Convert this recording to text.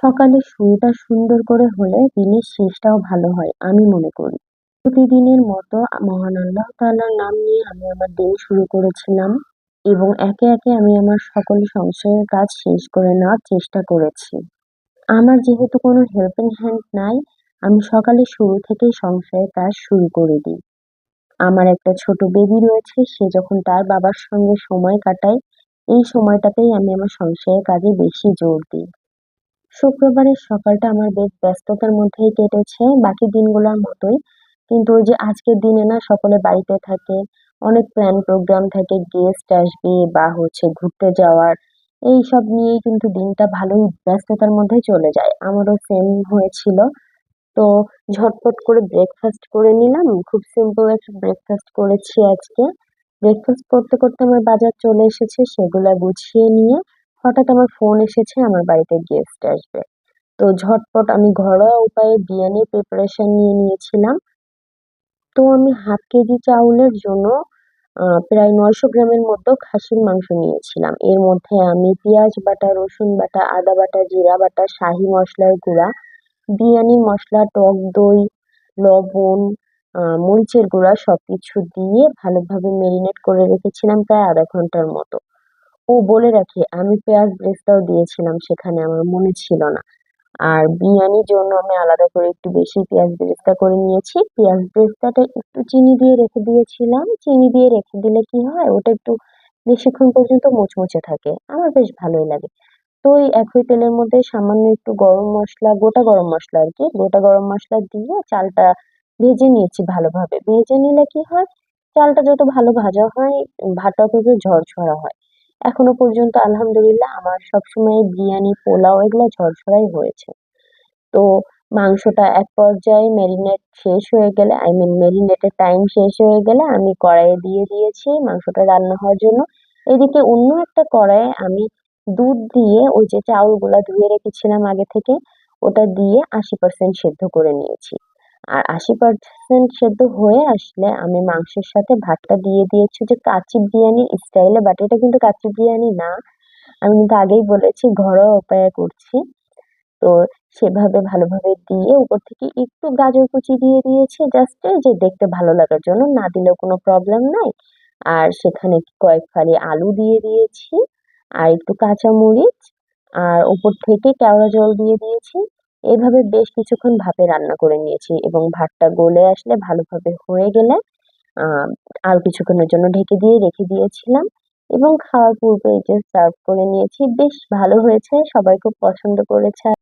সকালে শুরুটা সুন্দর করে হলে দিনের শেষটাও ভালো হয় আমি মনে করি। প্রতিদিনের মতো মহান আল্লাহ তাআলার নাম নিয়ে আমি আমার দিন শুরু করেছিলাম এবং একে একে আমি আমার সকল সংসারের কাজ শেষ করে নেওয়ার চেষ্টা করেছি। আমার যেহেতু কোনো হেল্পিং হ্যান্ড নাই, আমি সকালে শুরু থেকেই সংসারের কাজ শুরু করে দিই। আমার একটা ছোট বেবি রয়েছে, সে যখন তার বাবার সঙ্গে সময় কাটায়, এই সময়টাতেই আমি আমার সংসারের কাজে বেশি জোর দিই। শুক্রবারের সকালটা আমার বেশ ব্যস্ততার মধ্যেই কেটেছে বাকি দিনগুলোর মতোই। কিন্তু ওই যে আজকের দিনে না সকলে বাড়িতে থাকে, অনেক প্ল্যান প্রোগ্রাম থাকে, গেস্ট আসবে বা ঘুরতে যাওয়ার, এইসব নিয়েই কিন্তু দিনটা ভালোই ব্যস্ততার মধ্যে চলে যায়। আমারও সেম হয়েছিল। তো ঝটপট করে ব্রেকফাস্ট করে নিলাম। খুব সিম্পল একটা ব্রেকফাস্ট করেছি আজকে। ব্রেকফাস্ট করতে করতে আমার বাজার চলে এসেছে, সেগুলা গুছিয়ে নিয়ে হঠাৎ আমার ফোন এসেছে আমার বাড়িতে গেস্ট আসবে। তো ঝটপট আমি ঘরোয়া উপায়ে বিরিয়ানির প্রিপারেশন নিয়ে নিয়েছিলাম। তো আমি হাফ কেজি চাউলের জন্য প্রায় ৯০০ গ্রামের মতো খাসির মাংস নিয়েছিলাম। এর মধ্যে আমি পেঁয়াজ বাটা, রসুন বাটা, আদা বাটা, জিরা বাটা, শাহি মসলার গুঁড়া, বিরিয়ানি মসলা, টক দই, লবণ, মরিচের গুঁড়া সবকিছু দিয়ে ভালোভাবে মেরিনেট করে রেখেছিলাম প্রায় ০.৫ ঘন্টার মতো। ও বলে রাখি, আমি পেঁয়াজ বেরেস্তাও দিয়েছিলাম সেখানে, আমার মনে ছিল না। আর বিরিয়ানির জন্য আমি আলাদা করে একটু বেশি পেঁয়াজ বেরেস্তা করে নিয়েছি। পেঁয়াজ বেরেস্তাটা একটু চিনি দিয়ে রেখে দিয়েছিলাম। চিনি দিয়ে রেখে দিলে কি হয়, ওটা একটু বেশিক্ষণ পর্যন্ত মুচমুচে থাকে। আমার বেশ ভালোই লাগে। তো ওই একই তেলের মধ্যে সামান্য একটু গরম মসলা, গোটা গরম মসলা আরকি, গোটা গরম মসলা দিয়ে চালটা ভেজে নিয়েছি ভালোভাবে। ভেজে নিলে কি হয়, চালটা যত ভালো ভাজা হয়, ভাতটাও তত ঝরঝরা হয়। এখনো পর্যন্ত আলহামদুলিল্লাহ আমার সবসময় বিরিয়ানি, পোলাও এগুলা ঝরঝরাই হয়েছে। তো মাংসটা এক পর্যায়ে মেরিনেট শেষ হয়ে গেলে, আই মিন মেরিনেটের টাইম শেষ হয়ে গেলে আমি কড়াইয়ে দিয়ে দিয়েছি মাংসটা রান্না হওয়ার জন্য। এদিকে অন্য একটা কড়াইয়ে আমি দুধ দিয়ে ওই যে চাউলগুলা ধুয়ে রেখেছিলাম আগে থেকে, ওটা দিয়ে ৮০% সেদ্ধ করে নিয়েছি। আর ৮০% সেদ্ধ হয়ে আসলে আমি মাংসের সাথে ভাতটা দিয়ে দিয়েছি যে কাচ্চি বিরিয়ানির স্টাইলে, বাট এটা কিন্তু কাচ্চি বিরিয়ানি না। আমি কিন্তু আগেই বলেছি ঘরোয়া উপায়ে করছি। তো সেভাবে ভালোভাবে দিয়ে উপর থেকে একটু গাজর কুচি দিয়ে দিয়েছি জাস্ট এই যে দেখতে ভালো লাগার জন্য, না দিলেও কোনো প্রবলেম নাই। আর সেখানে কয়েক ফালি আলু দিয়ে দিয়েছি, আর একটু কাঁচামরিচ, আর উপর থেকে কেওড়া জল দিয়ে দিয়েছি। এভাবে বেশ কিছুক্ষণ ভাপে রান্না করে নিয়েছি এবং ভাতটা গলে আসলে ভালোভাবে হয়ে গেলে আহ আরো কিছুক্ষণের জন্য ঢেকে দিয়ে রেখে দিয়েছিলাম এবং খাওয়ার পূর্বে এই যে সার্ভ করে নিয়েছি। বেশ ভালো হয়েছে, সবাই খুব পছন্দ করেছে।